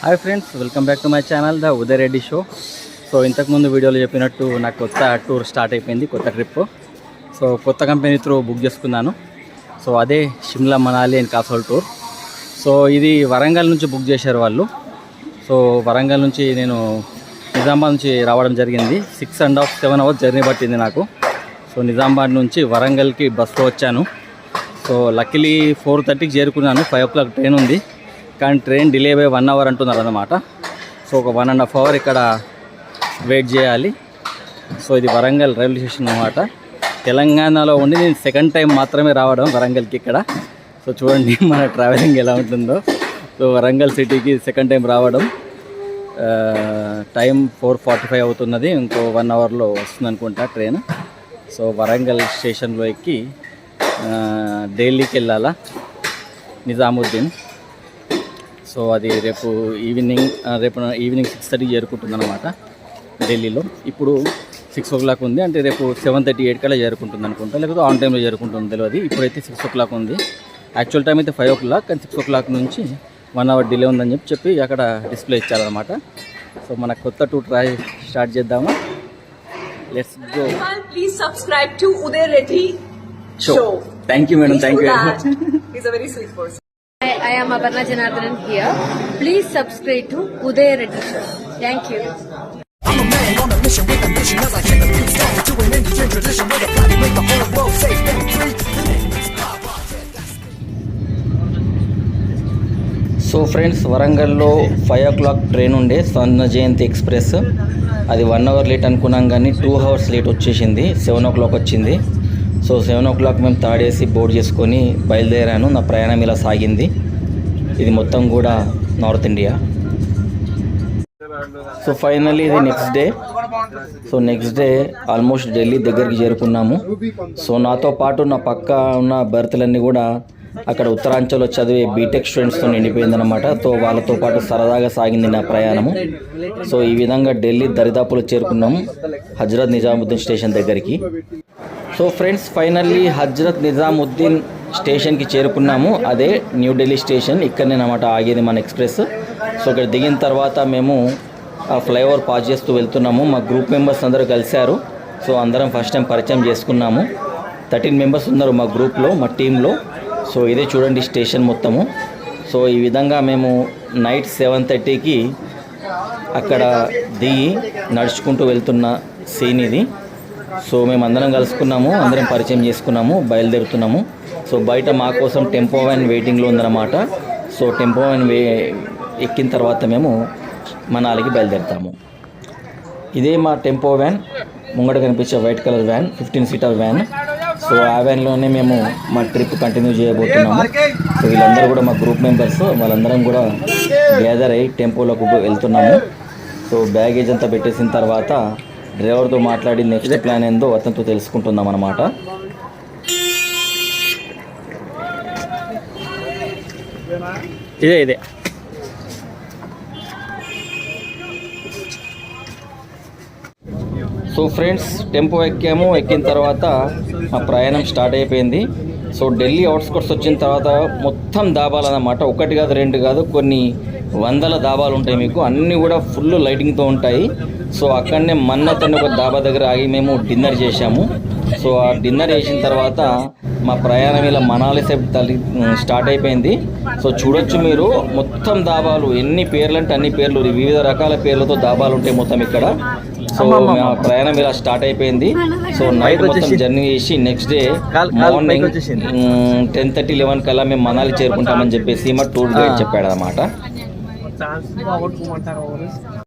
Hi friends, welcome back to my channel the Uday Reddy show. So ఇంతకుముందు వీడియోలో చెప్పినట్టు నాకు కొత్త టూర్ స్టార్ట్ అయిపోయింది, కొత్త ట్రిప్. సో కొత్త కంపెనీ త్రూ బుక్ చేసుకున్నాను. సో అదే Shimla Manali and Kasol tour. So ఇది వరంగల్ నుంచి బుక్ చేశారు వాళ్ళు. సో వరంగల్ నుంచి నేను నిజామాబాద్ నుంచి రావడం జరిగింది. 6.5-7 అవర్స్ జర్నీ పట్టింది నాకు. సో నిజామాబాద్ నుంచి వరంగల్కి బస్సులో వచ్చాను. సో లక్కీలీ 4:30కి చేరుకున్నాను. 5 o'clock ట్రైన్ ఉంది, కానీ ట్రైన్ డిలే అయ్యి 1 hour అంటున్నారు అన్నమాట. సో ఒక 1.5 hour ఇక్కడ వెయిట్ చేయాలి. సో ఇది వరంగల్ రైల్వే స్టేషన్ అన్నమాట. తెలంగాణలో ఉండి నేను సెకండ్ టైం మాత్రమే రావడం వరంగల్కి ఇక్కడ. సో చూడండి మన ట్రావెలింగ్ ఎలా ఉంటుందో. సో వరంగల్ సిటీకి సెకండ్ టైం రావడం. టైం 4:45 అవుతున్నది. ఇంకో 1 hourలో వస్తుంది అనుకుంటా ట్రైన్. సో వరంగల్ స్టేషన్లో ఎక్కి ఢిల్లీకి వెళ్ళాలా, నిజాముద్దీన్. సో అది రేపు ఈవినింగ్ 6:30 చేరుకుంటుంది అనమాట ఢిల్లీలో. ఇప్పుడు 6 o'clock ఉంది, అంటే రేపు 7:38 కల్లా చేరుకుంటుంది అనుకుంటా, లేకపోతే ఆన్ టైంలో చేరుకుంటుంది తెలియదు. ఇప్పుడైతే 6 o'clock ఉంది. యాక్చువల్ టైం అయితే 5 o'clock, కానీ 6 o'clock నుంచి 1 hour డిలే ఉందని చెప్పి అక్కడ డిస్ప్లే ఇచ్చారనమాట. సో మన కొత్త టూర్ స్టార్ట్ చేద్దాము. Let's go. Please subscribe to Uday Reddy show. Thank you madam, thank you. He's a very sweet person. I am Aparna Janardhanan here. Please subscribe to Uday Reddy show. Thank you. I'm a man on a mission with ambition as I hit the beat start to an Indian tradition with a plan to make the whole world safe and free. So friends, వరంగల్లో 5 o'clock train ఉండే Swarna Jayanti express. అది 1 hour late అనుకున్నాం, కానీ 2 hours late వచ్చేసింది. 7 o'clock వచ్చింది. So 7 o'clock మేము third AC board చేసుకొని బయలుదేరాను. నా ప్రయాణం ఇలా సాగింది. ఇది మొత్తం కూడా నార్త్ ఇండియా. సో ఫైనల్లీ ఇది next day. So next day almost Delhi దగ్గరికి చేరుకున్నాము. సో నాతో పాటు నా పక్క ఉన్న బర్త్లన్నీ కూడా అక్కడ ఉత్తరాంచల్లో చదివే బీటెక్ స్టూడెంట్స్తో నిండిపోయిందనమాట. సో వాళ్ళతో పాటు సరదాగా సాగింది నా ప్రయాణము. సో ఈ విధంగా ఢిల్లీ దరిదాపులో చేరుకున్నాము, హజ్రత్ నిజాముద్దీన్ స్టేషన్ దగ్గరికి. So friends, finally Hazrat Nizamuddin స్టేషన్కి చేరుకున్నాము. అదే న్యూ ఢిల్లీ స్టేషన్. ఇక్కడనే అన్నమాట ఆగేది మన ఎక్స్ప్రెస్. సో ఇక్కడ దిగిన తర్వాత మేము ఆ ఫ్లైఓవర్ పాస్ చేస్తూ వెళ్తున్నాము. మా గ్రూప్ మెంబర్స్ అందరూ కలిశారు. సో అందరం ఫస్ట్ టైం పరిచయం చేసుకున్నాము. 13 members ఉన్నారు మా గ్రూప్లో, మా టీంలో. సో ఇదే చూడండి స్టేషన్ మొత్తము. సో ఈ విధంగా మేము నైట్ 7:30కి అక్కడ దిగి నడుచుకుంటూ వెళ్తున్న సీన్ ఇది. సో మేము అందరం కలుసుకున్నాము, అందరం పరిచయం చేసుకున్నాము, బయలుదేరుతున్నాము. సో బయట మా కోసం టెంపో వ్యాన్ వెయిటింగ్లో ఉందన్నమాట. సో టెంపో వ్యాన్ ఎక్కిన తర్వాత మేము మనాలికి బయలుదేరుతాము. ఇదే మా టెంపో వ్యాన్, ముంగట కనిపించే white colour van, 15-seater van. So ఆ వ్యాన్లోనే మేము మా ట్రిప్ కంటిన్యూ చేయబోతున్నాము. సో వీళ్ళందరూ కూడా మా గ్రూప్ మెంబర్స్, వాళ్ళందరం కూడా గ్యాదర్ అయ్యి టెంపోలోకి వెళ్తున్నాము. సో బ్యాగేజ్ అంతా పెట్టేసిన తర్వాత డ్రైవర్తో మాట్లాడి నెక్స్ట్ ప్లాన్ ఏందో అతనితో తెలుసుకుంటున్నాం అన్నమాట. ఇదే సో ఫ్రెండ్స్, టెంపో ఎక్కాము. ఎక్కిన తర్వాత మా ప్రయాణం స్టార్ట్ అయిపోయింది. సో ఢిల్లీ అవుట్స్కట్స్ వచ్చిన తర్వాత మొత్తం దాబాలు అన్నమాట. 1 కాదు 2 కాదు, కొన్ని 100 దాబాలు ఉంటాయి మీకు. అన్నీ కూడా ఫుల్ లైటింగ్తో ఉంటాయి. సో అక్కడనే మన్నత్ ఒక దాబా దగ్గర ఆగి మేము డిన్నర్ చేశాము. సో ఆ డిన్నర్ చేసిన తర్వాత మా ప్రయాణం ఇలా మనాలి సైడ్ స్టార్ట్ అయిపోయింది. సో చూడొచ్చు మీరు, మొత్తం దాబాలు, ఎన్ని పేర్లు అంటే అన్ని పేర్లు, వివిధ రకాల పేర్లతో దాబాలు ఉంటాయి మొత్తం ఇక్కడ. సో మా ప్రయాణం ఇలా స్టార్ట్ అయిపోయింది. సో నైట్ మొత్తం జర్నీ చేసి నెక్స్ట్ డే మార్నింగ్ 10:30-11 కల్లా మేము మనాలి చేరుకుంటామని చెప్పేసి మా టూర్ గైడ్ చెప్పాడు అన్నమాట.